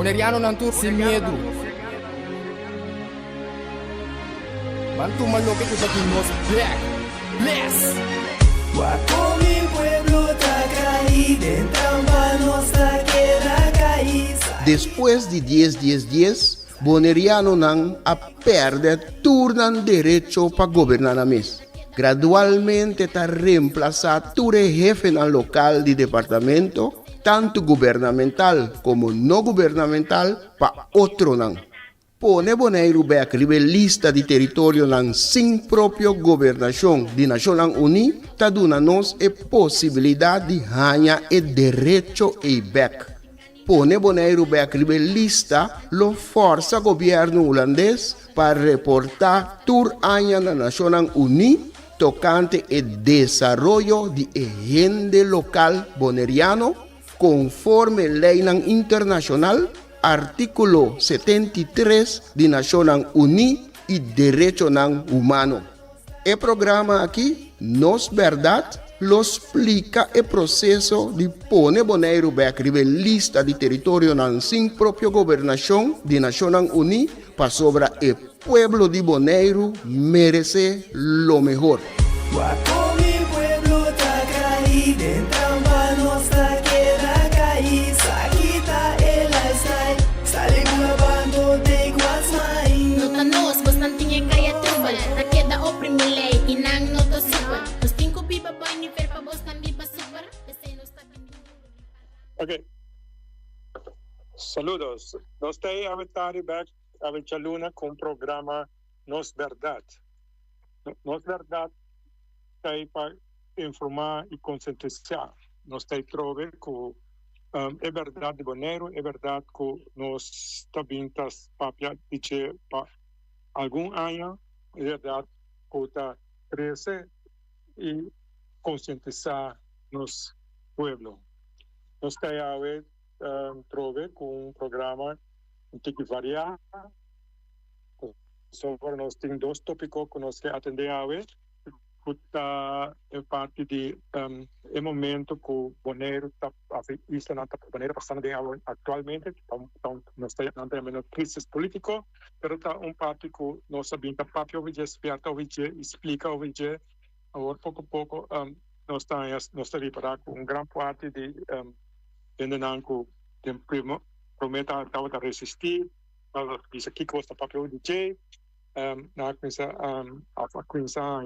Boneriano nantur sin miedo. Bantu maloque que aquí nos black. Bless. Guapo mi pueblo está caído, en trampa nuestra queda caída. Después de 10, Boneriano nan a perder turnan derecho para gobernar a mes. Gradualmente está reemplazado ture jefe en local de departamento, tanto gubernamental como no gubernamental, para otro nan. Pone Bonaire back lista de territorio nan sin propio gobernación de Naciones Unidas, ta duna nos e posibilidad de ganhar e derecho e back. Pone Bonaire back lista lo forza governo holandês para reportar tur aña na Naciones Unidas tocante el desarrollo de agente local boneriano conforme ley internacional artículo 73 de Naciones Unidas y derecho humano. El programa aquí, Nos Verdad, lo explica el proceso de poner Bonaire back lista de territorio sin propia gobernación de Naciones Unidas para sobre el pueblo de Bonaire merece lo mejor. Guapo mi pueblo está caído, en trampa nuestra queda caída. Quita el lifestyle, salimos lavando de guasmay. Nota nos, bastante kaya trubal. Ta queda oprimile, inang noto super. Los cinco biba boy ni per pa bos nan biba super. Ok. Saludos. Nós estamos a estar back a Luna com o programa Nos Verdad. Nos Verdad está para informar e conscientizar. Nós estamos com é verdade de Bonaire, é verdade que nós também estamos para algum ano, é verdade que está crescer e conscientizar nos pueblo. Nós estamos a com um programa que varia. Sobre nós temos dois tópicos que nós queremos atender a ver. É parte de momento que o Bonaire está Bonaire passando bem atualmente. Então, nós temos uma crise política, mas está parte que nós sabemos que o papel explica agora pouco a pouco nós estamos a preparar com grande parte de que promete a resistir. Bisa aqui custa papel de J, na começar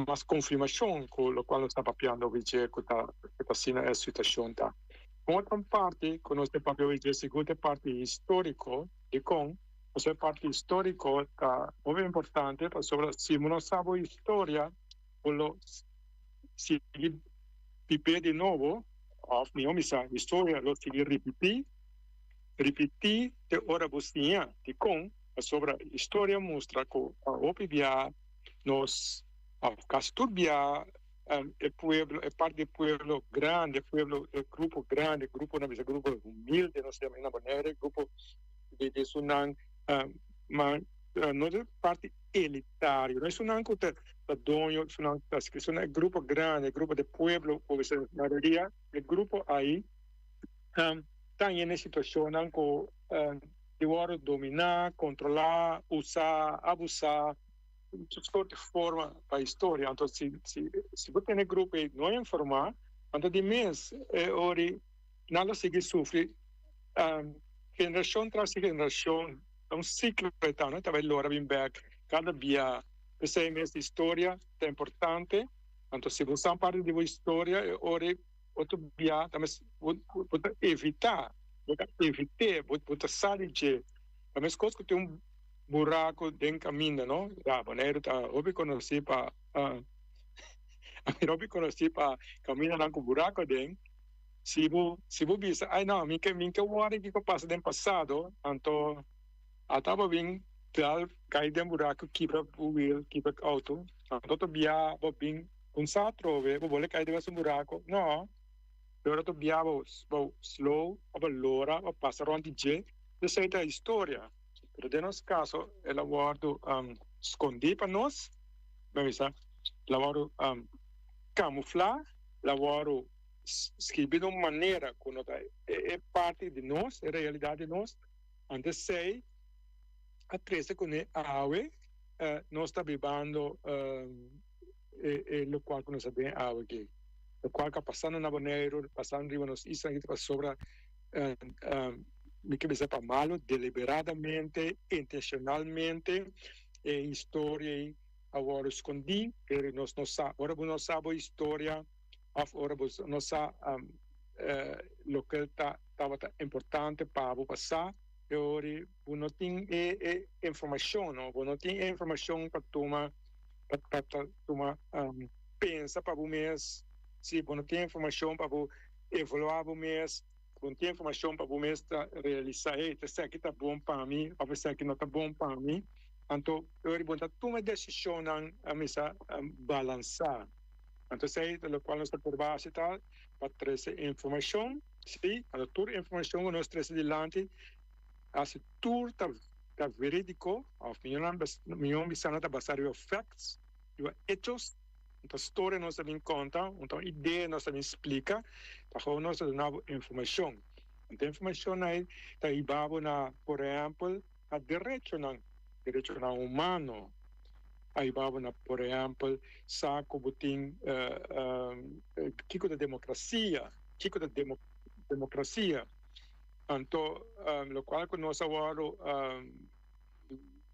mais confirmação com o qual está papiando o J que está sendo a situação tá. Outra parte que nós temos papel de segunda parte histórico de com essa parte histórico tá muito importante para sobre se não sabe a história ou se viver de novo a história lo seguir repetir de hora bustinha de com sobre a história mostra que a opivia nos a casturbia el pueblo é parte do pueblo grande pueblo grupo grande grupo não é grupo humilde não sei na maneira grupo de sunang mas não é parte elitário não é sunang que tá dono sunang é grupo grande grupo de pueblo ou seja maioria é grupo aí está em situação que de dominar, controlar, usar, abusar, toda forma para a história. Então, se você tem grupo e não informar, então de mês ori nada seguir sofre geração tras geração um ciclo então né também lora bem back cada dia esse mês de história é importante então se você parte de uma história ori outro dia também pode evitar pode sair de também coisas que tem buraco dentro caminho não já Bonaire tá hobby conheci para hobby conheci para caminhar com buraco dentro se você bisa ai não minha hora que passa dentro passado então atava bem tal cai dentro buraco quebra o wheel quebra auto então bia bem um satro vou boleh cair dentro buraco não agora tu bia vou slow ou lora ou passar onde je essa é a história pero de nosso caso ela guardo escondi para nós mas ela guardo camuflar ela guardo escrever de uma maneira que é parte de nós, é realidade de nós. Antes sei, a 13 com a água, nós está bebendo o qual nós sabemos água aqui. O qual está passando na Bonaire, passando riba nos islas, que está sobre me que para malo, deliberadamente, intencionalmente, história agora escondi, pero nós não sabe, agora nós sabe a história, agora nós sabe o que estava importante para passar, e agora não tem informação, não tem informação para tomar, pensa para o mês, se não tem informação para evaluar o mês, não tem informação para o mês realizar, isso aqui está bom para mim, ou isso aqui não está bom para mim. Então, eu vou tomar decisão a mesa balançar. Então, sei do qual nós trabalhamos para trazer informação, sim, a toda a informação que nós trazemos adiante, a tudo está verídico, a minha missão está baseada em facts, em hechos, então a história nós também conta, então a ideia nós também explica, então nós damos informação. Então, a informação aí está ibabo na, por exemplo, a direito humano. Aí vamos na, por exemplo, saco botim kiko da democracia, então, o qual que nós agora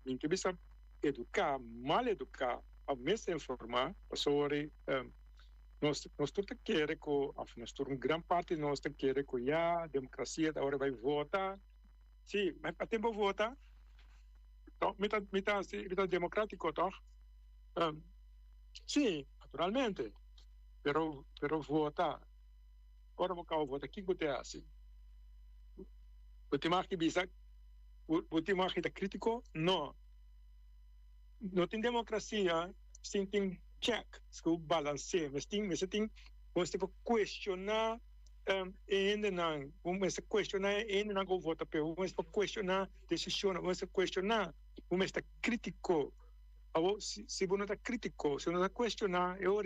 em que bisa educar, mal educar, a mesma informar, sobre nós todos queremos que nós todos grande parte de nós queremos que a democracia agora vai votar, sim, mas para tempo votar. Mitad democrático, ¿no? Sí, naturalmente, pero vota, ahora vota, ¿qué te hace? ¿Te imaginas que crítico? No tem democracia, sin check, sin balance, mas tem você questionar ainda não, vamos questionar ainda não que vota pelo, vamos questionar decisão, vamos questionar, vamos estar crítico, se você não está crítico, se não está questionar, eu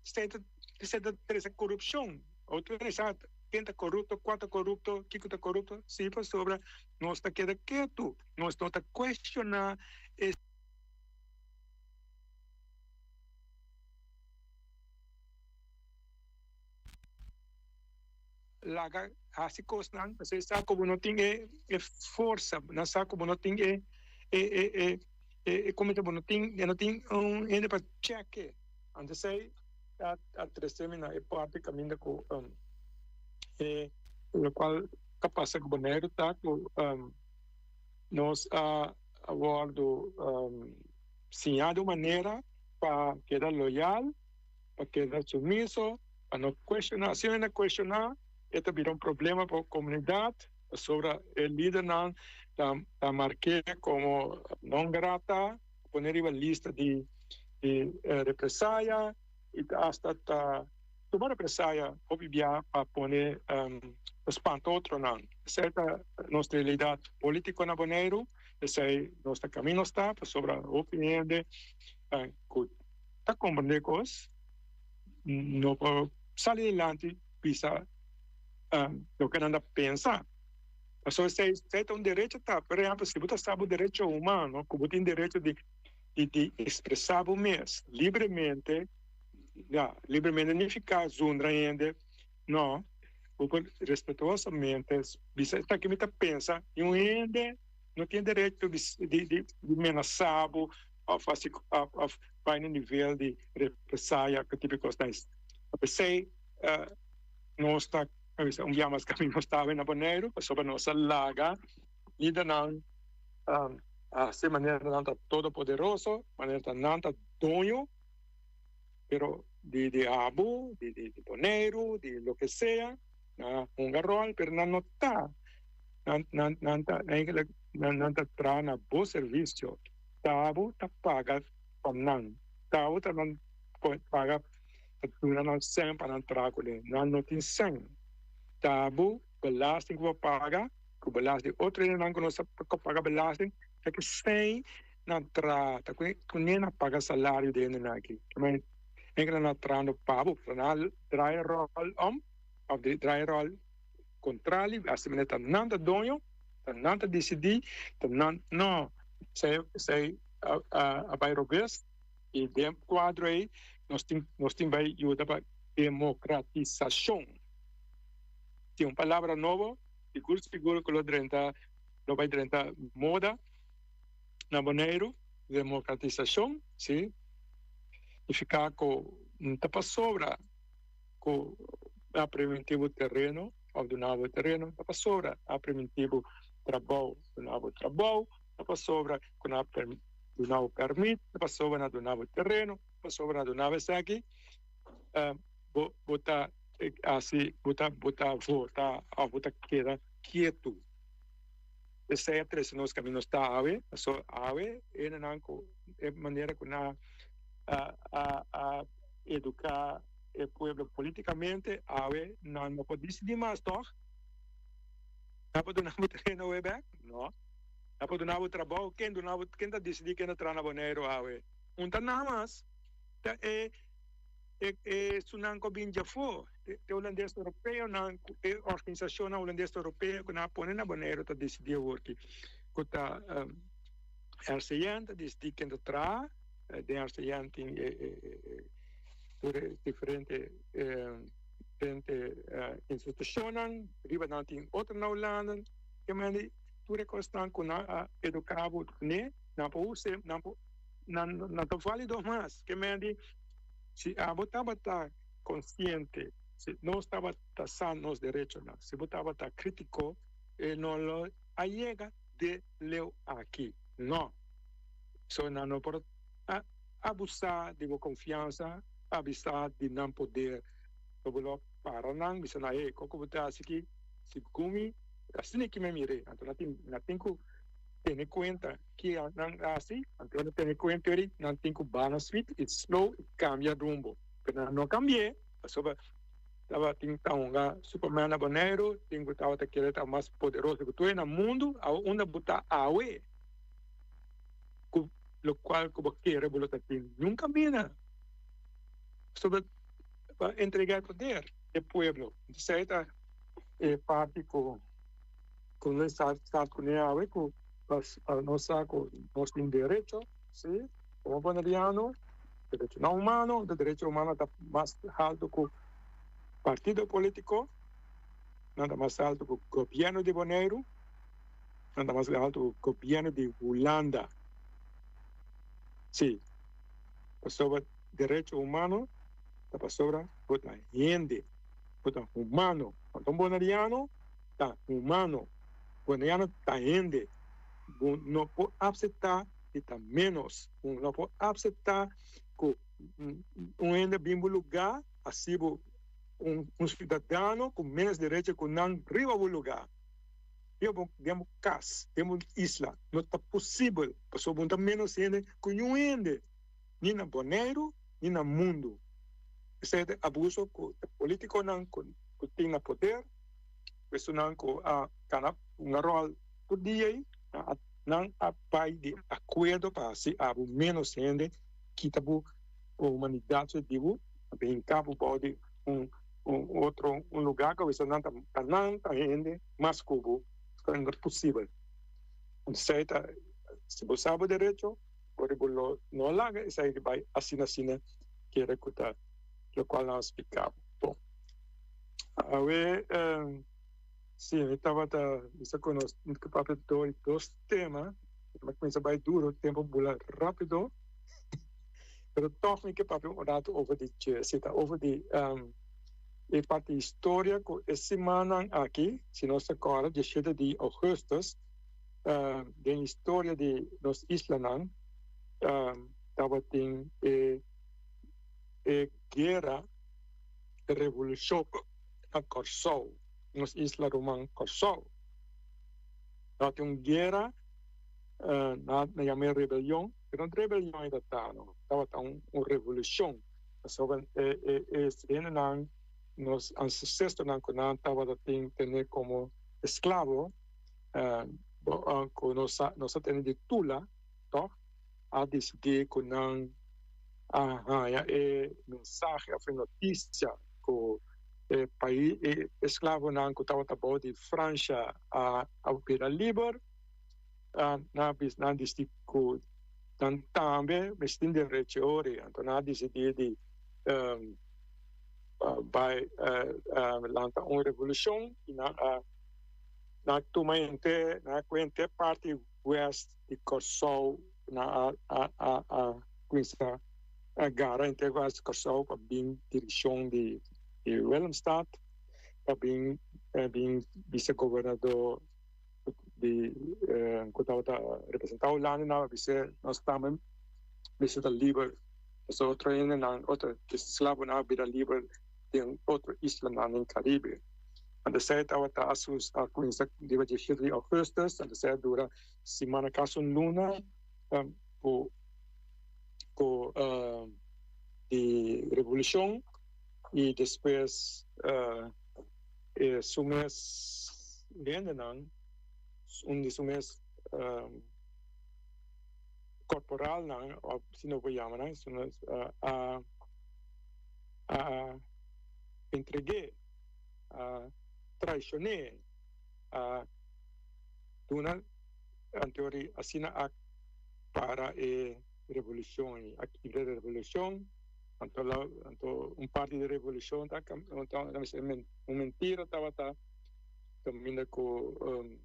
está três corrupção, ou tu quem está corrupto, quanto corrupto, que está corrupto, se for sobre, nós está quieto, nós não está questionar laga hasi coisas não, você sabe como não tem força, não sabe como não tem como não tem ainda para check, então sei a terceira é parte caminho com o qual capaz que o Bonaire tá com nós abordo sinhar de maneira para quedar loyal, para quedar sumiso, para não questionar, se não questionar este virá problema para a comunidade, sobre el líder está marqué como não grata, poner en lista de represalia y hasta tomar represalia obviar para poner espanto otro não. Certa nuestra realidad política na Bonaire, ese nuestro camino está sobre la opinión de está comprender cosas, no puedo salir adelante, pisa lo que anda a pensar. Então, se tem um direito, por exemplo, se você sabe o direito humano, que você tem direito de expressar o mês livremente, não ficar zundra ainda, não, respeitosamente, você está aqui, você pensa, e ainda não tem direito de ameaçar, ou fazer vai no nível de represália, que tipo de coisas. Você não está mas kami estava na Bonaire, sobre nossa laga, e não se maneira não está todo poderoso, maneira não está dono, pero de abo, de Bonaire, de lo que sea, rol, pero não está, não está trana bom serviço, abo está paga para não, abo está não paga para não sempre para entrar com ele, não tem sem. Tabu, belasting que we paga, que belasting outro não que nós paga belasting, é que sem na trata, que nem na paga salário dele aqui. Mas ainda na trata pago, na dry roll of the draaier contrali, als ze met een nanta donjo, een nanta decidi, no, zij bij robust, in dem quadro aí, nós tem bij ajuda para democratização. Tem uma palavra nova, figura que lo vai drenta moda, na Bonaire, democratização, sim, e ficar com tapa sobra, com a preventivo terreno, ou do novo terreno, tapa sobra, a preventivo trabalho, do novo trabalho, tapa sobra, com a do novo permit, tapa sobra do novo terreno, tapa sobra do novo aqui, botar assim, botar votar quieto. Essa é a três nos caminhos está ave é na maneira que na a educar o povo politicamente ave não pode decidir mais toch não pode não terreno é back não pode não trabalho quem tá decidir quem tá na Bonaire ave tá nada mais é sunanco bem já foi o holandês europeu na organização holandês europeu que na põe na Bonaire tá decidir o que tá RCN tá decidir quem tá tra de RCN tem diferente instituições riba não tem outra na Holanda que mande tudo constant com na educado né na pose na tá válido mais que mande se a botava tá consciente se não estava taxando nos direitos não se botava tá crítico não lo llega de leu aqui não só não por abusar de boa confiança abusar de não poder todo para não bisa na como botar assim se gumi assim que me mire então não tem que ter conta que não assim então não tem conta ele não tem que balance it slow cambia rumbo pero não cambie sobre estava tentando Superman na Bonaire tem que estava querendo estar mais poderoso que tu no mundo onde botar awe lo qual como que revolução nunca mina sobre para entregar poder ao povo certa parte com o estado com awe com nós temos direito sim como bonariano direito não humano o direito humano está mais alto que o partido político nada mais alto que o governo de Bonaire nada mais alto que o governo de Holanda sim sobre direito humano está sobre a gente humano então bonariano está humano bonariano está gente não pode aceitar e tá menos não pode aceitar que ainda bem lugar assim cidadão com menos direito que não riba o lugar temos casa temos isla não está possível passou muito menos gente que não ainda nem na Bonaire nem no mundo esse é abuso que político não que tem na poder isso não que a rol por dia não há pai de acordo para se há menos gente que tabu a humanidade digo bem cabo pode outro lugar que você não tá gente mas como é possível certa se você sabe o direito pode não larga isso aí vai assim que recutar o qual não explicava bom sim, eu estava isso conosco que papel dois temas mas começa bem duro o tempo pula rápido mas toch que papel rato over de cita over de e parte história que essa semana aqui se não se acorda 17 de agosto da história de nos islas estava tem guerra revolução a Corsol nos Islas Román Corsol tem uma guerra na chamada rebelião pero não rebelião ainda estava uma revolução sobre nos ancestros não estava tendo como escravo que nós temos de tula a decidir que não mensagem a notícia que país esclavo na kutawa tabo di Francia a opera liber na bis na district dan tambe bestin de reciore antona decidi by lanta un revolution na tumente na quente parte west di Corso na questa gara integrada de Corso para bem direção de Willemstad para bem vice-governador de que estava representando o lado na vice nós também vice da Liber so treine na outra esclavo na vida Liber tem outra isla na Caribe and the said our asus a quinta de Augustus and the said dura semana caso luna com de revolução e depois sumes lendan sumes corporal não se não vou chamar não sumes entreguei traicionei duna anterior assina para revolução aqui da revolução então parte da revolução tá mentira estava caminhando com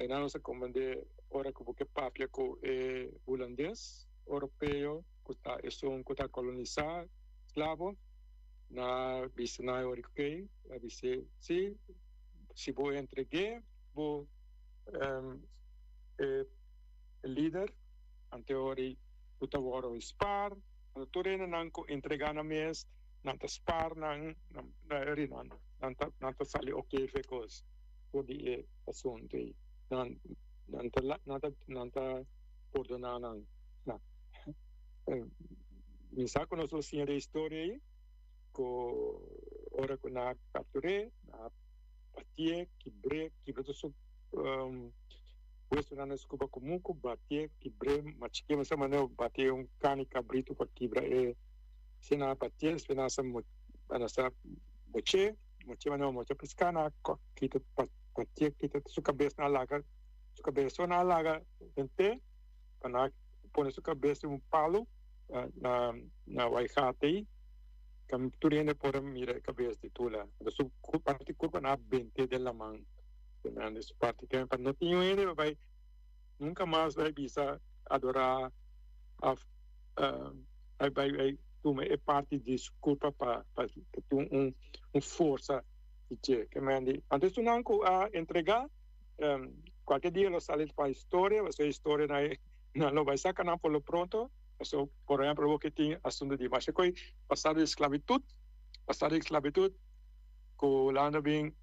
na nossa comandante ora que papia com holandês europeu que está colonizado escravo na bisna orique a bise se vou entregar vou líder anterior utawaro spar turena nanko entregar na mes nanta spar nang nanta sali okay fekos por di assunto nanta perdona nang na mi sa conosco sia de storia ko ora ko na capture na patie kibre to questo non è scopo comunque batte kibre ma ci chiama sama batte un cane cabrito per kibra e se na batte se na sam anasa boche no mocha pescana kita batte kita su cabeça na laga tente para pone su cabeça un palo na waihati capturando por mira cabeça de tula su parte curva na 20 della man nessa parte que não tinha ele vai nunca mais vai bisa adorar vai tu é parte de desculpa para tu força que mande antes tu não entregar qualquer dia lo sale para história vai ser história não vai sacar não por lo pronto so por exemplo o que tem assunto de mas coi passado de esclavitud com landa bem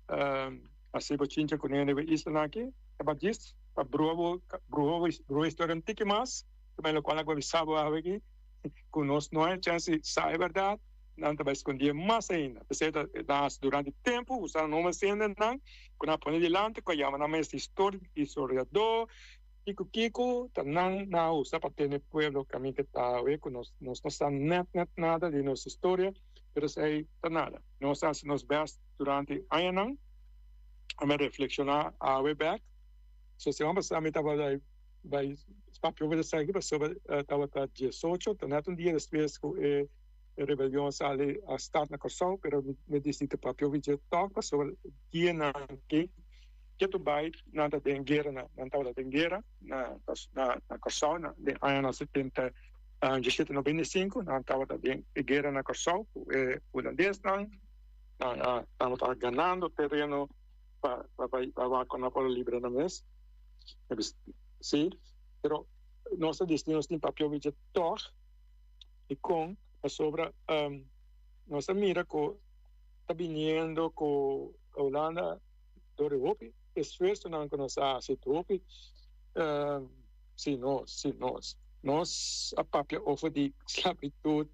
assim bochincha com ele isla aqui abadis bruo história antiga mas também o qual agora sabe aqui com nós não é chance sai verdade não vai esconder mais ainda você durante tempo usar nome ainda não quando a põe delante com a na mais historiador Kiko não usa para ter pueblo que a mim que está com nós não está nada de nossa história mas aí tá nada nós vemos durante anos a me reflexionar a way back so se vamos a meta vai papel vai sair para sobre estava 18 então um dia depois que a rebelião sale a start na Corso pero me disse que papel vai tocar sobre dia na que tu vai nada de guerra na estava de guerra na Corso na de anos 70 17 95 na estava de guerra na Corso holandês não estamos ganhando terreno para con la libre na mes sim pero nosso destino tem papel de tor e com a sobra nossa mira com tá vindo com a Holanda do Europa esforço não conhece a Europa se nós a papel oferta de esclavitud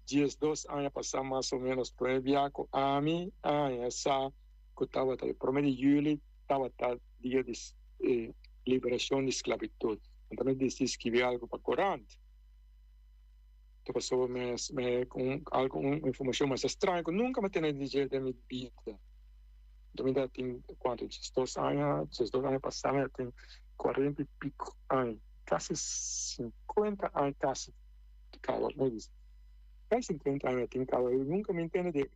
2 anos passamos mais ou menos para enviar com a mim essa que estava o 1 de julho estava dia de liberação de esclavitud então eu decidi escrever algo para Corante Então, pessoa me com alguma informação mais estranha que nunca me tenho dizer da minha vida. Então, ainda tem quanto? 2 anos passados, eu tenho 40 e pico anos. Quase 50 anos, quase. Não diz. Quase 50 anos eu tenho calor. Eu nunca me entendo de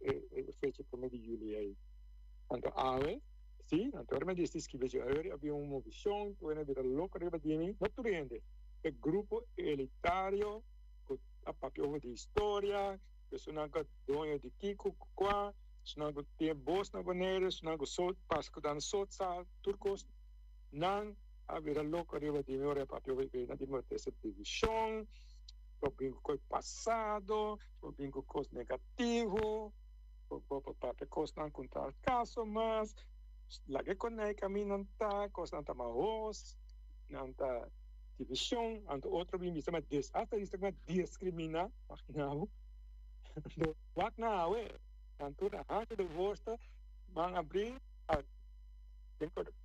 fecha para mim de julho aí. Então, sim, então, me disse que havia uma visão, tu era de louco, era de mim, não tudo ainda. O grupo elitário, a papel de história, eu não dono de Kiko, Kukwa, não tem boas na maneira, não sou passa que dando só turcos, não havia louco, era de mim, era papel de na essa divisão, eu brinco com o passado, eu brinco com coisa negativo, para coisa não contar caso, mas lagi ko na kami nanta, kos nanta mahos, nanta divisyon, anto outro bim bisa mas hasta isso que discrimina, não, wak na awe, anto na hante de vosta, mang abrir,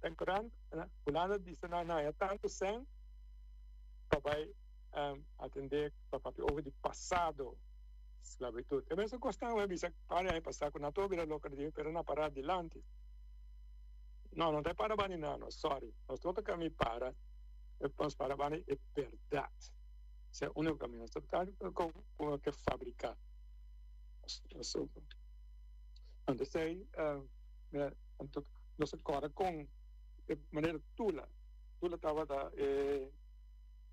temporan, kulana disa na ya tanto sem, papai atender papai over de passado, esclavitud. Eu mesmo gostava de bisa para aí passar com na tua vida louca de pero na parar adiante. Não tem para bani não, sorry. Nós todos caminho para, nós para bani é verdade. Esse é o único caminho. Nós com que fabricar. Então, sei, nós agora com maneira tula estava da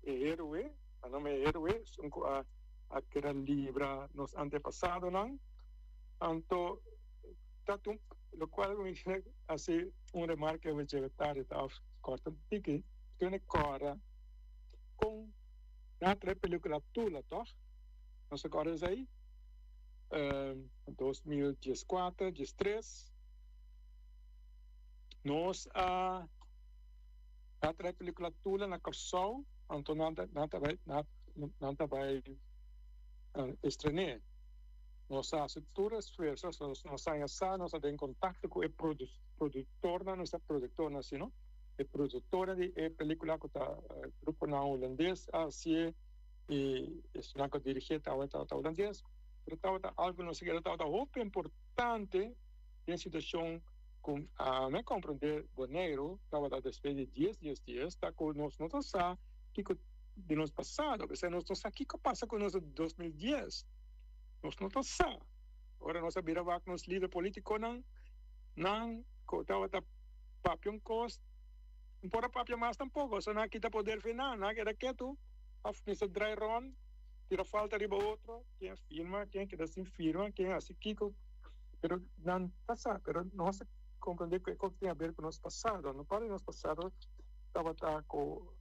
herói, o nome é herói, aquela livra nos antepassados, não? Então, lo cual me hace un remarque que vegetariano estaba cortando que tiene cara con la tres películas tula, ¿no? No se acuerdas ahí 2014, 2013 nos la tres películas tula na Corsol, então nada vai estrenar. Nossa estrutura, esforços, nós estamos em contato com o produtor, nossa produtora, assim, não? A produtora de película que está grupo não holandês, assim, e está com dirigente ao holandês, mas está algo não sei que está muito importante em situação com a me compreender boneiro, estava da despesa de 10 dias, está com nós não sabe que de nós passado, porque nós não sabe o que passa com nós 2010. Nós não sabemos. Agora nós sabemos que nos líderes políticos não estava da papel cost, não pode papel mais tampouco, só não quita poder final, não queda quieto, afirma dry run, tira falta de outro, quem afirma, quem queda sem firma, quem assim kiko, pero não passa, pero nós compreender que tem a ver com o nosso passado, não pode nosso passado estava com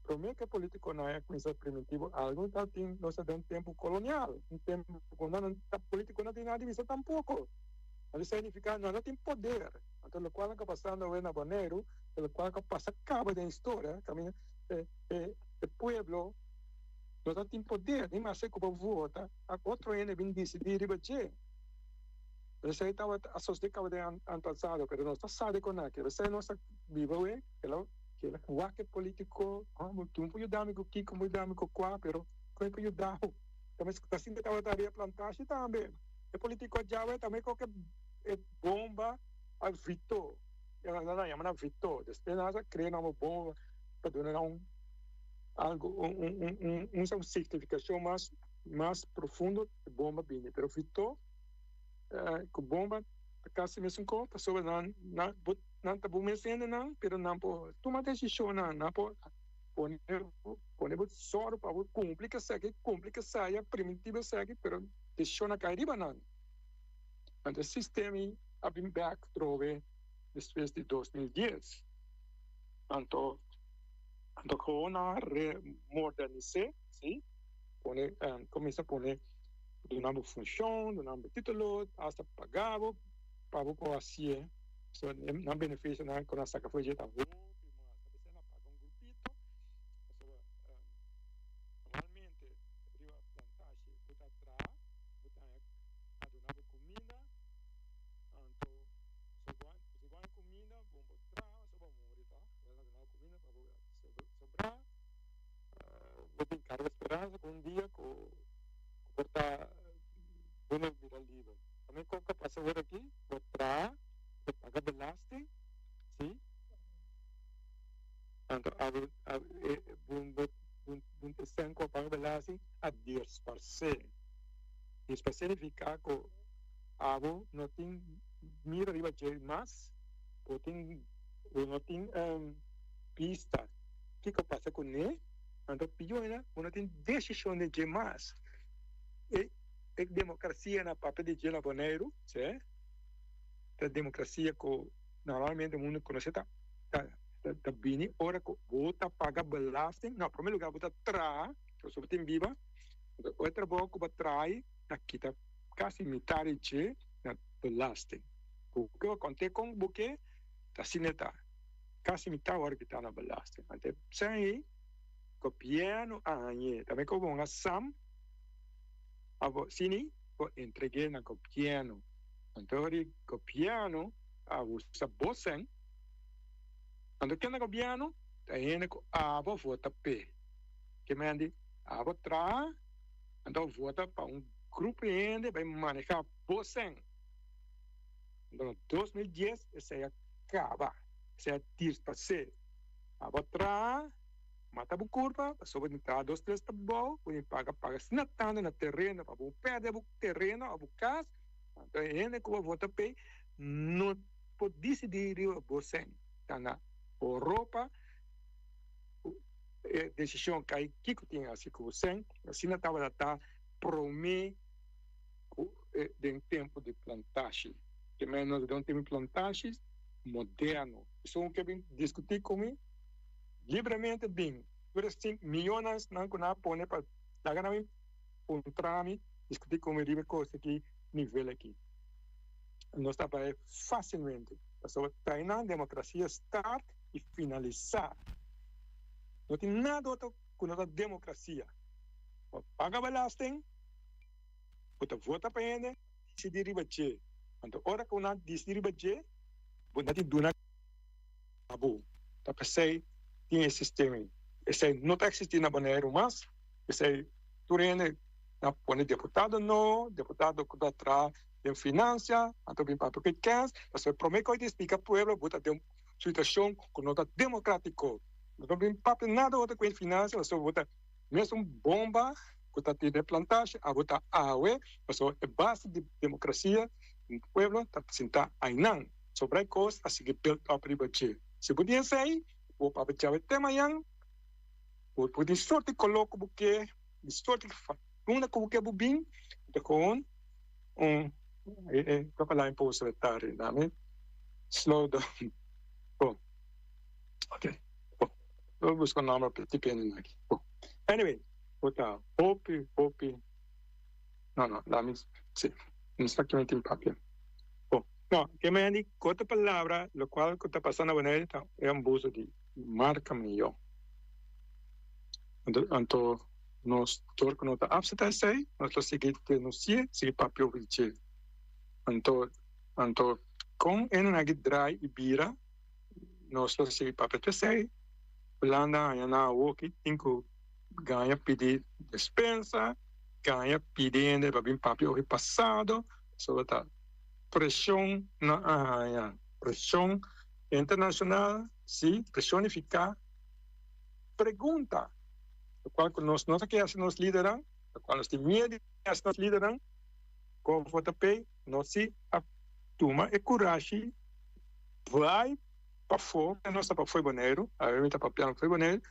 Primeiro que político não é começar primitivo, algo está tem nós tem tempo colonial, tempo quando não político não tem nada de vista tampouco. Isso significa não tem poder. Então o qual está passando na Bonaire, o qual está passando cabo da história, caminho o povo não tem poder, nem mais como vota, a outro ainda vem decidir ribater. Isso estava associado com o ano passado, mas nós sabe com aquilo, isso nós vivemos o que político, muito dinâmico, que como dinâmico qua, pero como dinâmico, também está sendo trabalhado plantagem também. O político já vai também qualquer bomba a Vito, não chama Vito, depois nós criamos uma bomba para dar algo, uma significação mais profunda de bomba bem, pero Vito, com bomba, casi mesmo com pessoa não tá bom mesmo não, pero não por tomar decisão não por poner soro para complica saia primitiva segue, pero decisão na cairiba não. Então o sistema a been back trove depois de 2010. Então com na modernizar, sim, começa a poner do nome função, do nome título, hasta pagava para assim, não benefício não quando a saca foi jeita bom, mas você não paga grupito, normalmente riba plantagem botar atrás, botar a donar comida, então se vai comida, bom botar, só vamos morrer, tá? Vai donar comida para sobrar, botar carga esperança com um dia com Bota bueno mira livre. Também como que passa agora aqui, botar, pagar belasting, sim? Então, um desenho com pagar belasting a 10%. 10% significa que abo não tem mira riba de mais, ou não tem pista. O que passa com ele? Então, pior ainda, não tem decisão de mais. E democracia na papel de janeiro, certo? A democracia que normalmente o mundo conhece tá bem, ora que vota paga belasting, não, primeiro lugar vota tra, que só tem viva, outra boa que trai, aqui tá quase metade de na belasting. O que acontece com o que tá sineta, quase metade hora que tá na belasting. Então, sem governo aí, também como uma sam abo sini ko entreguei na governo. Então, o governo usa bosen. Então, que na governo, tem que abo vota P. Que mande abo tra, então vota para grupo ainda vai manejar bosen. Então, 2010 esse acaba, esse é dispasse. Abo tra mata bu curva, sobre entrar 2, 3 tá bom, paga sinatando na terreno, para perder o terreno, a casa, então ainda que eu vou tapar, não pode decidir você, tá na Europa, decisão que aí que tinha assim que você, assim não estava tá prometer de tempo de plantagem, que menos de tempo de plantagem moderno, isso é o que eu vim discutir comigo. Livremente bem, por assim, milhões não pone para dar um trâmite, discutir com ele coisa aqui, nível aqui. Nós trabalhamos facilmente. Só treinar a democracia, start e finalizar. Não tem nada outro com a democracia. Paga belasting, vota para ele, decidir ribache. Então, hora que uma decidir ribache, você tem duna abu. Tá pensei tinha esse sistema. Esse não está existindo na banheira mais. Esse turene na pone deputado não, deputado que atrás de finança, então bem para porque quer, mas o problema que explica para o povo, bota de uma situação que não está democrático. Não bem para nada outra com finança, mas bota mesmo bomba que está de plantagem, a botar água, mas é base de democracia, o povo está sentar aí não. Sobre a coisa, assim que build up ribache. Se podia ser o papel de tema yang o pode sorte coloco porque sorte uma como que bubim de com para falar em posto retarde nome slow down ok vou buscar o nome para tipo aqui anyway botar hope não lá me sim exactamente em papel no, que me dice otra palabra, lo cual está pasando en él es un abuso de marca mío. Entonces, nos torque nota absenta sei, nos lo sigue denunciar, sigue papel viche. Entonces, con en una dry y bira, nos lo sigue papel sei, Holanda, ayana, woki, tinko, ganha pedir despensa, ganha pedindo, babim papel passado, sobre tal. Pressão pressão internacional, sim, pressionificar, pergunta, o qual nós aqui nos lideram, o qual nós temos medo de nos lideram, como vota pay, nós se toma e coragem, vai para fora, nós para fora boneiro, a gente para piano foi boneiro,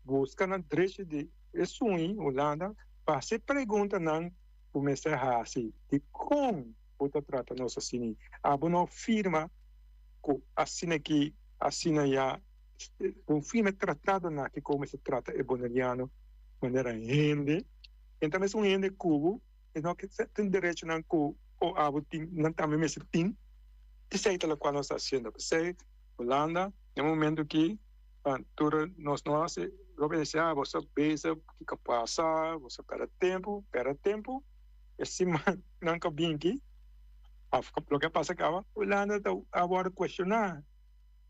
buscar na direita de Essuim, Holanda, para se pergunta não começar a assim, de como outra trata nossa assim a boa firma que assina que assina já um firma tratado na que como se trata é bonariano maneira rende então mesmo rende cubo e não que tem direito não que o abutim não também mesmo tem que sei pela qual nós fazendo sei Holanda no momento que tudo nós obedecer você pensa que passa você perde tempo esse não que bem aqui lo que pasa que Holanda está agora questionar,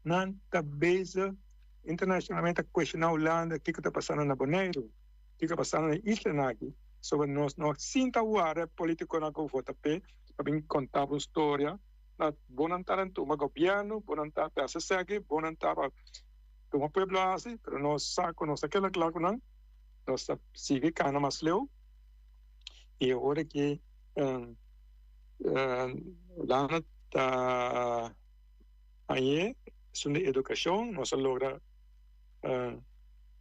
não está base internacionalmente a questionar Holanda o que está passando na Bonaire, o que está passando na isla aqui, sobre nos sinta guarda político na vota p para contar uma história na bonantar em toma governo bonantar para se segue bonantar para toma pueblo assim pero nós saco nós aquela claro não nós sigue cana mais leu e agora que lá na aí sobre educação nós logra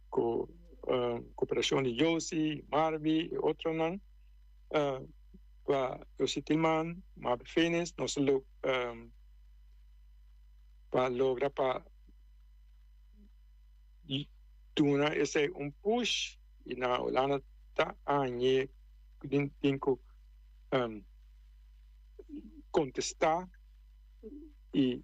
com cooperação de Yossi, Marvi e outros não para Yossi Tillman, Marvi Finis, nós para lograr para tuna esse push e na Holanda tá aí tem que contestar e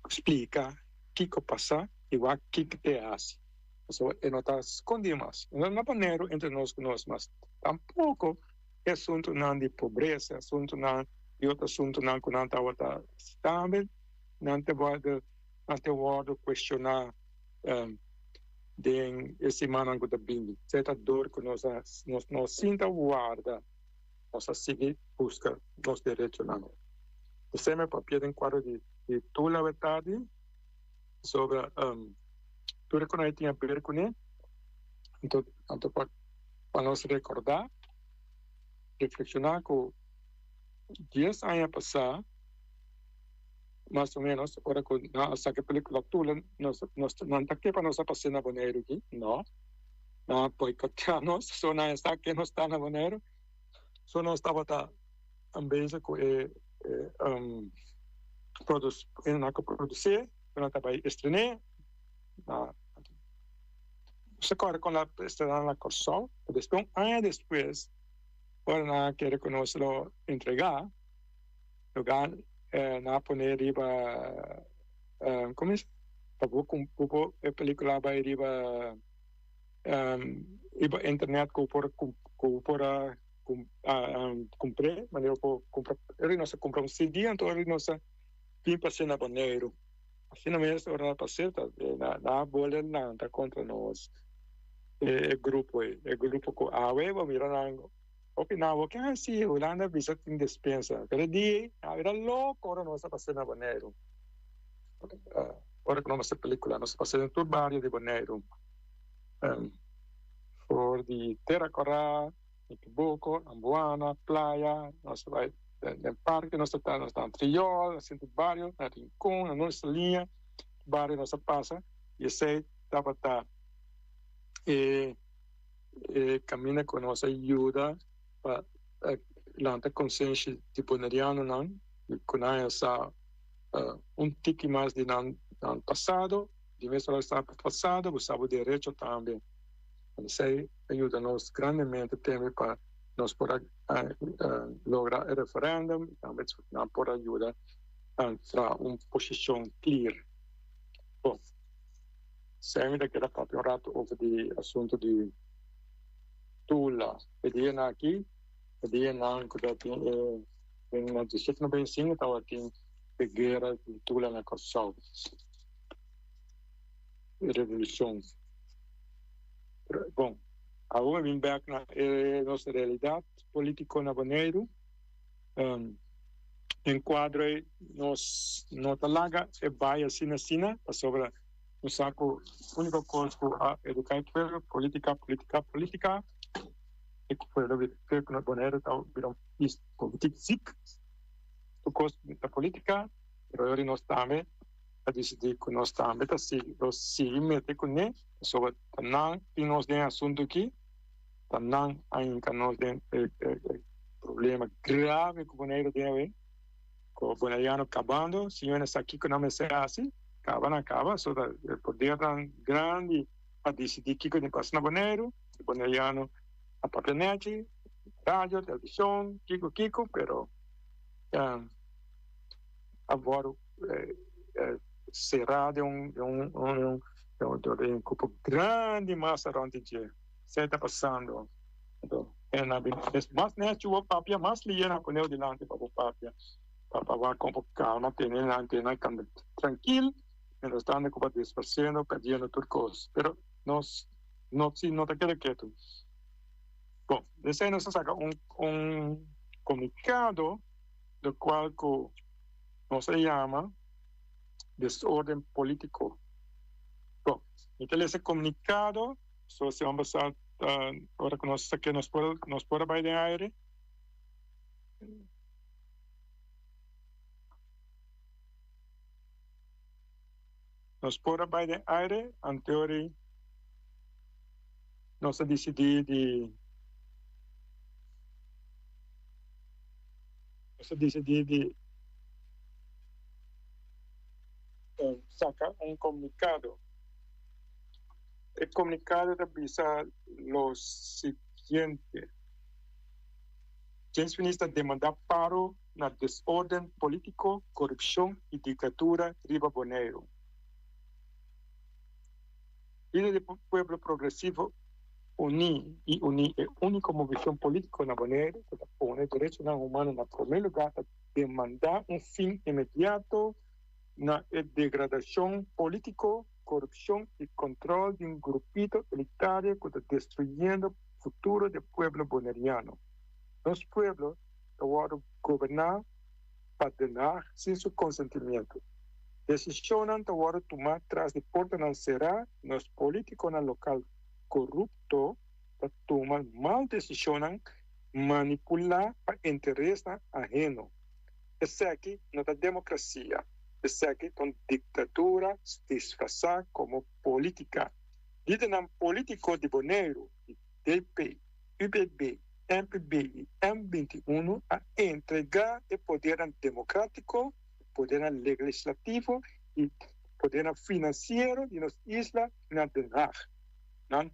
explicar o que passa e o que te hace. Então, não está escondido mais. Não é maneiro entre nós, mas tampouco é assunto não de pobreza, assunto não de outro assunto não que não está estável, não te pode questionar de esse manango da bimbi. Certa dor que nós sinta guarda, nós seguir busca nos direitos não. Você me papel em quadro de toda a verdade sobre tudo que nós tínhamos a ver com ele. Então para nós recordar, reflexionar com 10 anos passados, mais ou menos, agora com essa película toda, nós não está aqui para nós passar na Bonaire aqui, não. Não boicotear-nos, só não está aqui, não está na Bonaire. Só não estava em vez de produzir, não estava estreando. Se corre com a estreia na Corsol, depois ano depois, para não querer conosco entregar, lugar na poner riba, como é? Para a película vai riba internet para comprar, mas eu comprar, ele não se compra CD, então ele não se pimpa se na Bonaire. Assim mesmo, ora para ser, na bola não está contra nós. É grupo com a web, mirando opinava que assim, Holanda visa tem dispensa. Pero dia, era louco, ora nós passamos na Bonaire. Ora que nós película, nós passamos em todo barrio de Bonaire. Por de Terracorá, Iquibuco, Ambuana, Playa, nós vai no parque, nós estamos em Triol, assim do barrio, na Rincón, na nossa linha, barrio nós passa, e sei, estava caminha com nossa ajuda para lançar consciência de boneriano não, e com essa tique mais de não passado, de vez em quando passado, buscava direito também. Isso ajuda-nos grandemente também para nós poder lograr o referendo, também por ajuda a uma posição clara. Bom, sempre daquela própria rato over o assunto de Tula. Pedia aqui, pedia na quando em 1795 estava aqui a guerra de Tula na Corsol. Revolução. Bom, agora vim back na nossa realidade política na Bonaire. Enquadre nos talaga e vai assim sobre o saco único coisa a educar pelo política e que foi ver que na Bonaire tal viram isso política o costo da política pero nós também a decidir que nós também nós mete com ele sobre não tem nós tem assunto aqui não ainda nós tem problema grave que o Bonaire tem com o bonaiano acabando se eu não aqui que não me será assim acaba só o poder tão grande a decidir que tem passa na Bonaire o bonaiano a papianete rádio televisão kiko pero agora será de um grupo grande massa onde se está passando então mas né chuva papia mais liana com eu delante para o papia para com calma ter na antena tranquilo pero estando como dispersando perdendo tudo coisa pero nós não te queda quieto Bom, desde ahí nos saca un comunicado, del cual no se llama desorden político. Bom, então esse comunicado, só se vamos a ahora que nos puede ir de aire. Nos puede ir de aire, anterior nos decidiu de sacar un comunicado. El comunicado avisa lo siguiente. James Minister demanda paro na desorden político, corrupción y dictadura Riba Boneiro. Líder del pueblo progresivo UNI é a única movimento político na Boneiro que põe direitos humanos na primeiro lugar para demandar fim imediato na degradação política, corrupção e controle de grupito elitário que está destruindo o futuro do povo boneriano. Nosso povo agora governar para danar sem seu consentimento. Decisões agora tomar tras de porta não será nos políticos na local corrupto para tomar mal decisões, manipular para interesse ajeno. Essa aqui não é democracia. Essa aqui é ditadura disfarçada como política. Líder político de Boneiro, DP, UPB, MPB e M21 a entregar o poder democrático, o poder legislativo e o poder financeiro de nossa isla na Den Haag. Não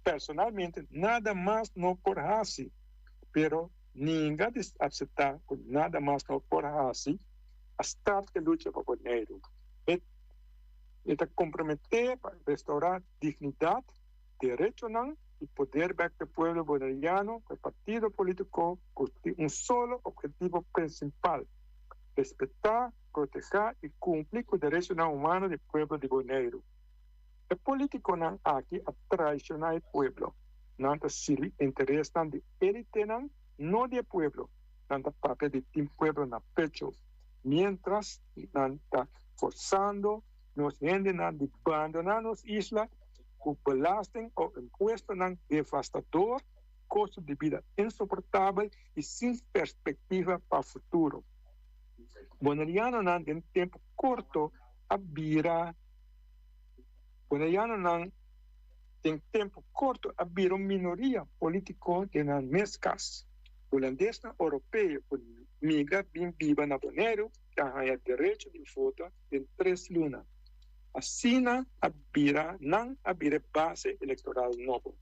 personalmente nada mais não por assim, pero ninguém aceitar nada mais não por assim a start que luta para o Boneiro. Está comprometer para restaurar dignidade, direito e poder para o povo boneriano, o partido político, com solo objetivo principal: respeitar, proteger e cumprir com os direitos humanos do povo de Boneiro. O político não aqui a traicionar o povo, não está servir interesse de elite, não do povo, não está papel de povo na pecho. Mientras não está forçando nos gente de abandonar nossa isla, o belasting ou imposto devastador, custo de vida insuportável e sem perspectiva para o futuro. Boneriano não em tempo curto abrirá. Boneriano não em tempo curto abrirá uma minoria política de nas mescas. Holandês europeu migra bem viva na Boneiro, que tem direito de voto em 3 lunas. Assim, não abrirá base eleitoral nova.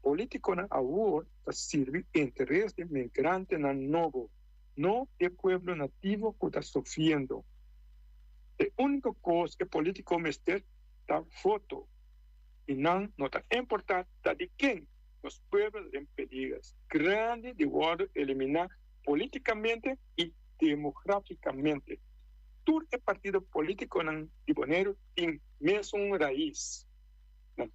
Político na agora para servir interesse de migrante na novo, não do povo nativo que está sofrendo. A única coisa que político mestre é voto, e não está importante de quem os povos em perigo grande de eliminar politicamente e democraticamente. Todo o partido político de Boneiro tem mesmo raiz.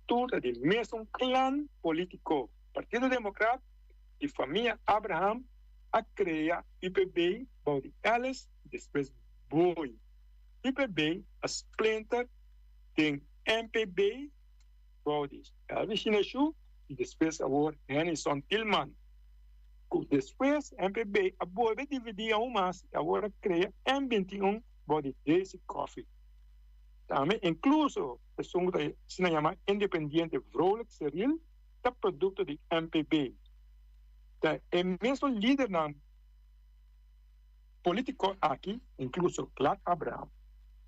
Todo de mesmo clã político. Partido Democrata e família Abraham a criar IPB, Baudi Alice, depois Boi. IPB, a splinter, tem MPB, Baudi Elvis Chinechu, e depois agora Henderson Tillman. Depois, MPB vai dividir mais, agora cria M21 de Daisy Coffee. Também, incluso, se chama Independiente Vrolijk Cyril, é produto de MPB. É mesmo líder político aqui, incluso Clark Abraham,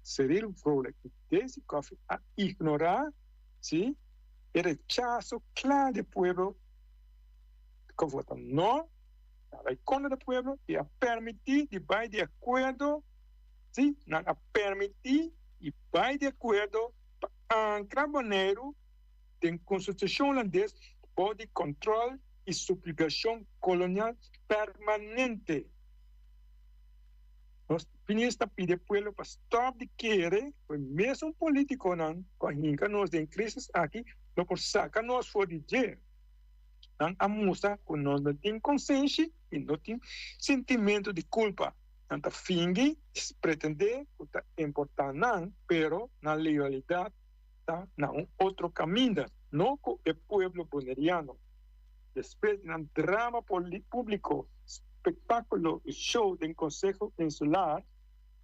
Cyril Vrolijk e Daisy Coffee, a ignorar, sim, o rechazo claro do povo que vota não, vai contra o povo e a permitir de vai de acordo, sim, a permitir e vai de acordo para ancrar Boneiro tem constituição holandesa de controle e subjugação colonial permanente. Nós finista pide povo para stop de querer, o mesmo político não, com a nós em crise aqui, não por sacar nós fora de jeito. Nan amusa que no tiene conciencia y no tiene sentimiento de culpa. Nanta fingi pretender que está importante, pero na realidad está na un otro camino, no con el pueblo boneriano. Después de un drama público, espectáculo y show del Consejo Insular,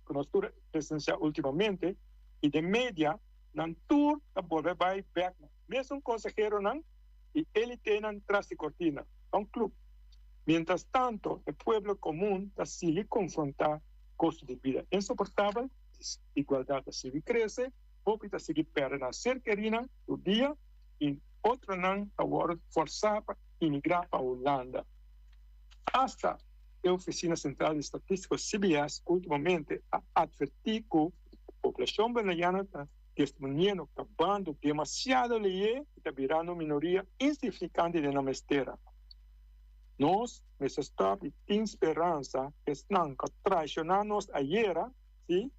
que nos presencia últimamente, y de media, nan tour a volver a back. Es un consejero nan, y él tiene tras de cortina, un club. Mientras tanto, el pueblo común sigue confrontar costos de vida insoportables, desigualdad sigue crece, pobreza sigue perder cercanía un día, y otro nan ahora forzar para inmigrar a Holanda. Hasta la Oficina Central de Estadísticas CBS últimamente ha advertido que la población venezolana está testimoniando acabando demasiado ley y está virando minoría insignificante de la mestera. Nós necessitamos de esperança, que não traicionamos ayer, ¿sí?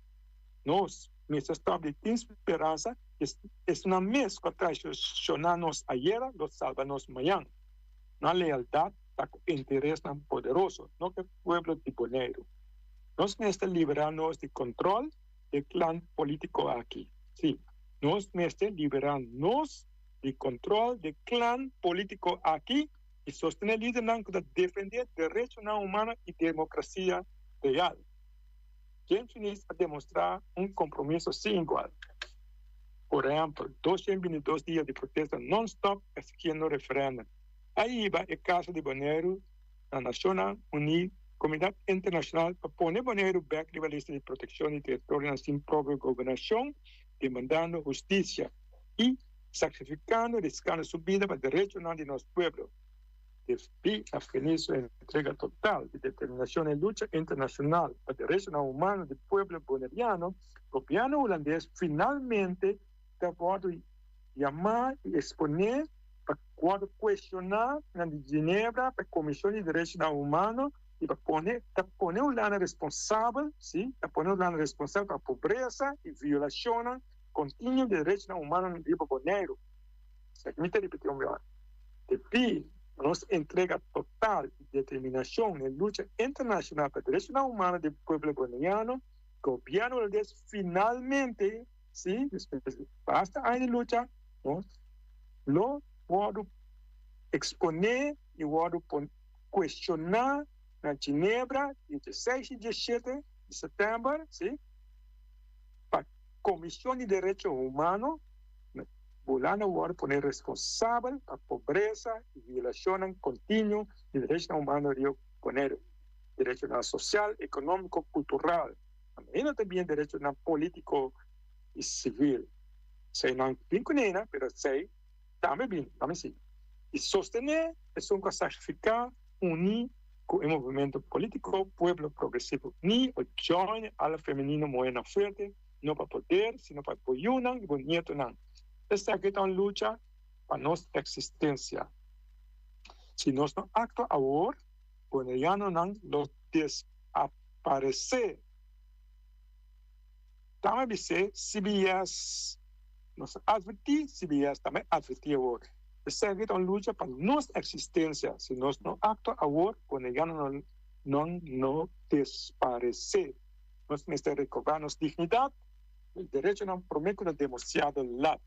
Nós necessitamos de esperança, que es una mes que traicionamos ayer, los salvamos mañana. Na lealdad, está con interés tan poderoso, no que el pueblo de Bonaire. Nós necesitamos liberarnos de control del clan político aquí, sí. Nós necesitamos liberarnos de control del clan político aquí, y sostener el liderazgo de defender derechos humanos y democracia real. Quien finaliza a demostrar un compromiso sin igual. Por ejemplo, 222 días de protesta non-stop exigiendo referéndum. Ahí va el caso de Bonaire, la Nación Unida, Comunidad Internacional, para poner Bonaire back de la lista de protección y territorio sin propia gobernación, demandando justicia y sacrificando y riscando su vida para el derecho de nuestro pueblo. De afirmar entrega total de determinación en lucha internacional para el derecho humano del pueblo boneriano, el gobierno holandés finalmente está podido llamar y exponer para cuestionar en Ginebra para la Comisión de Derechos Humanos y para poner Holanda responsable, ¿sí? Para poner Holanda responsable para la pobreza y violación continua de derechos humanos en el río Bonaire. Se permite repetir un momento. Nos entrega total determinación en lucha internacional para derechos humanos del pueblo boliviano, el gobierno holandés finalmente, sí, basta años de lucha, ¿no? Lo puedo exponer y puedo cuestionar en Ginebra, 16 y 17 de septiembre, sí, para Comisión de Derechos Humanos. Bolana va a poner responsable a pobreza y violación continua de derechos humanos de poner derecho social, económico, cultural, también derecho político y civil. Se no vinculena, pero se también bien, también sí. Y sostener es un sacrificar unir con el movimiento político, pueblo progresivo, ni o join a la femenino moderna fuerte, no para poder, sino para apoyar y bonito. Esta aquí está en lucha para nuestra existencia. Si no acto ahora, bueno, ya no los desaparece. También dice, CBS nos advertí, CBS también advertí ahora. Esta aquí está en lucha para nuestra existencia. Si no acto ahora, bueno, ya no desaparece. Nos necesita recobrarnos dignidad, el derecho a prometer demasiado lat.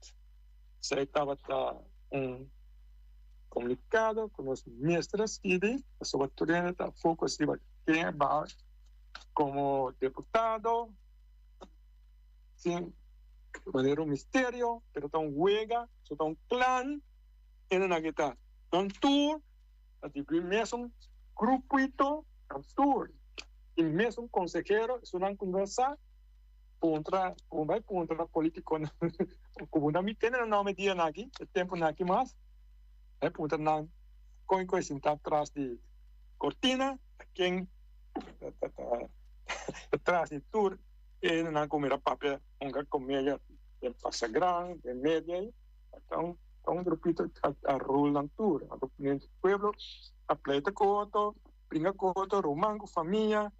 Se estaba un comunicado con los ministros y de las autoridades de focus de que va como diputado sin manera un misterio, pero está un huelga, está un clan en la guitarra. Un tour, es un grupito, un tour, y es un consejero, es una conversa contra político como no me tiene no me tiene aquí el tiempo aquí más punto no con está atrás de cortina quien atrás de tour en una comida papel una comedia de pasa grande de media un grupito a rolan tour a el pueblo a pleita coto brinca coto romango familia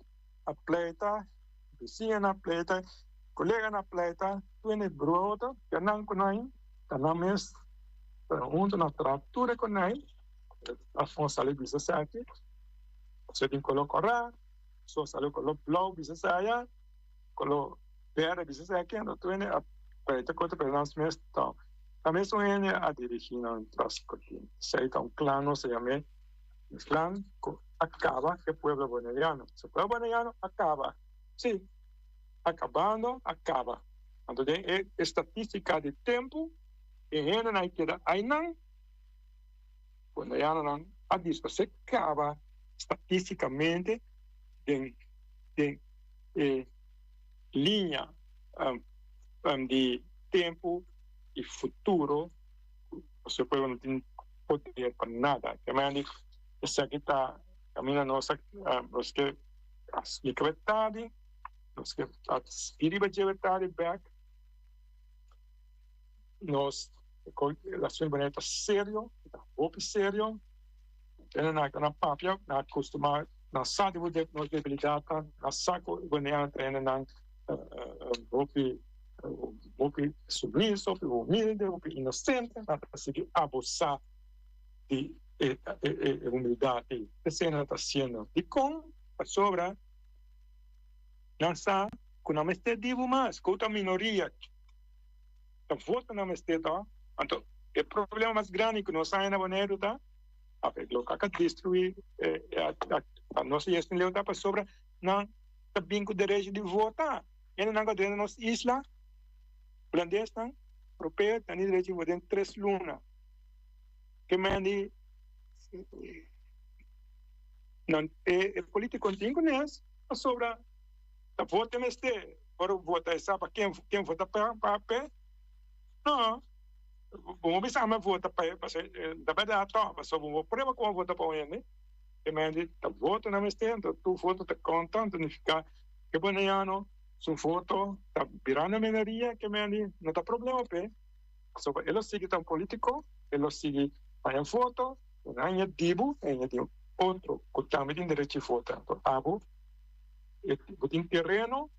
a pleita vecina pleita colega na pleita, tiene broto, que andan con ahí, tenemos junto a nuestra altura con ahí, Afonso sale bisa aqui, você tem que colocar, só sale com o blau bisa saya, com o verde bisa aqui, então tu ene a para conta para nós mesmo, então também são ene a dirigir no tráfico aqui, sei que clano se chama clan acaba que pueblo boliviano, se pueblo boliviano acaba, sim, acabando acaba, então é estatística de tempo, e ene não queda aí não. Quando a disco se acaba estatisticamente em linha de tempo e futuro, você pode não ter poder para nada. Também essa aqui está caminhando nossa, nós que a liberdade, nós que a espiritualidade back, nós a sua bonita sério, o sério, na papel, na costuma, na sabe o de nós debilidade, na saco bonita treina na o submisso, o humilde, o inocente, na conseguir abusar de humildade, essa não está sendo. E com a sobra, lançar com a mestedivo mais, com a minoria, a voto na mesteda. Então, o problema mais grande que nós ainda bonito tá, a local que destruir a nossa gestão leuta para sobra não tá bem com o direito de votar. Ainda não dentro da nossa isla, clandestina, europeia, tem direito de votar em 3 lunas. Que mande não é político contínuo a sobra a voto neste para votar sabe quem vota para pé não. Vamos pensar mais vota para da verdade tá mas só vamos prova como vota para ele que mande tá voto na mestendo tu voto tá contando não ficar que boniano sua foto tá virando minoria que mande não tá problema pé só ele sigue tão político ele sigue a foto não é dibo é outro que também tem direito de votar então abo tem terreno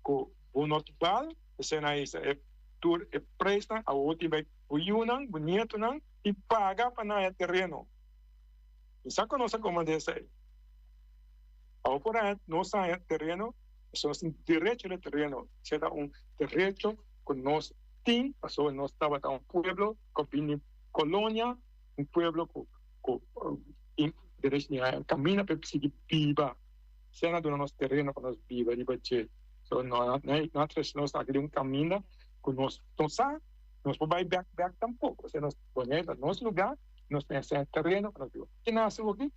com o notable esse não é tur presta a outra vai uyunan bonito não e paga para na terreno isso que nós comandamos aí ao por aí nós é terreno só tem direito de terreno será direito que nós tem passou nós estava um pueblo com colônia pueblo com direito de caminho para seguir viva será do nosso terreno para nós viva de bater so nós aquele caminho que nós nós podemos back tampouco se nós ponemos nosso lugar nós pensamos terreno para nós que nasce aqui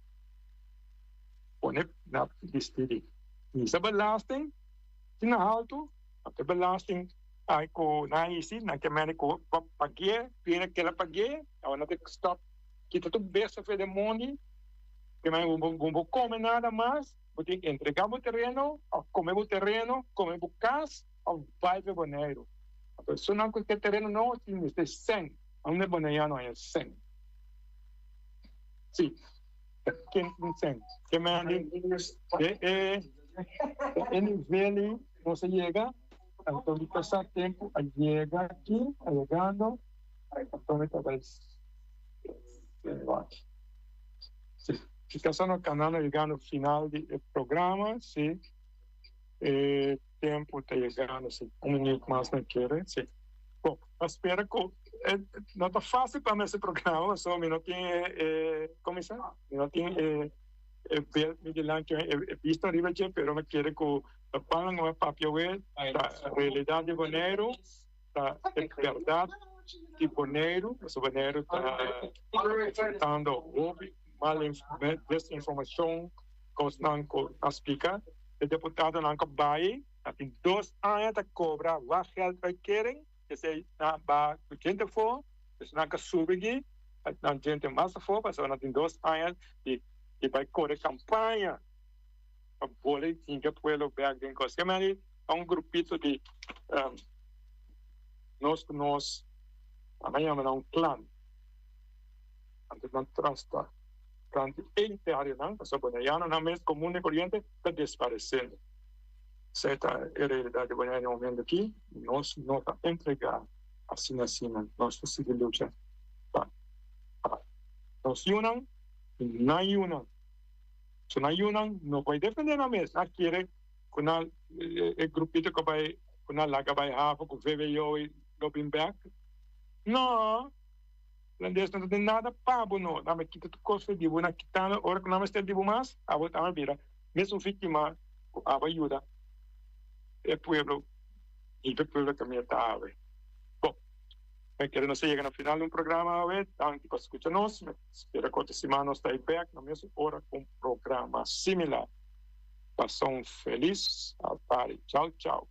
poner na distrito isso é belasting na alto até belasting aí com na isi na que médico pague pena que ela pague ou não tem que stop que tudo besta foi de money que mais vou comer nada mais vou ter que entregar o terreno comer o terreno comer o cas ou vai ver boneiro a pessoa que tem terreno não tem este 100 onde boneiro não é 100 sim quem tem 100 que mais nível não se chega então de passar tempo a chega aqui chegando então talvez ficação no canal chegando no final do programa se tempo está chegando se minuto mais não quer se bom espero que não está fácil para esse programa só não tem começar não tem vigilante visto arriba pero me quiere que la pagan no es papel la realidad de Bonaire la verdad de Bonaire esse Bonaire está dando mal desinformação que explica o deputado não vai tem 2 anos de cobrar o geld que querem que se vai gente for se não que subir não gente mais for mas não tem 2 anos e vai correr campanha para poder que pueblo vea que coisa mas é grupito de nós amanhã é clã antes não transtar clã inteiro não só Bonaire não mesmo comum e corrente está desaparecendo certa realidade de Bonaire no momento aqui nós não está entregar assim nós conseguimos lutar Nos unan, no unan. So na unan, no puede defender a mesa. Quiere con el grupito que va con la que va a hacer con VVO y Robin Back. No, Landês não tem nada pago, não. Dá-me quita tu coisa de boa, quitando, hora que não me está de boa mais, a boa tá vira. Mesmo vítima, a ajuda. É pueblo, e o pueblo também está a ver. Bom, querendo chegar no final do programa, a ver, tanto para escutar-nos, espero que outra semana está aí back, na mesma hora, com um programa similar. Passam feliz, a tarde. Tchau, tchau.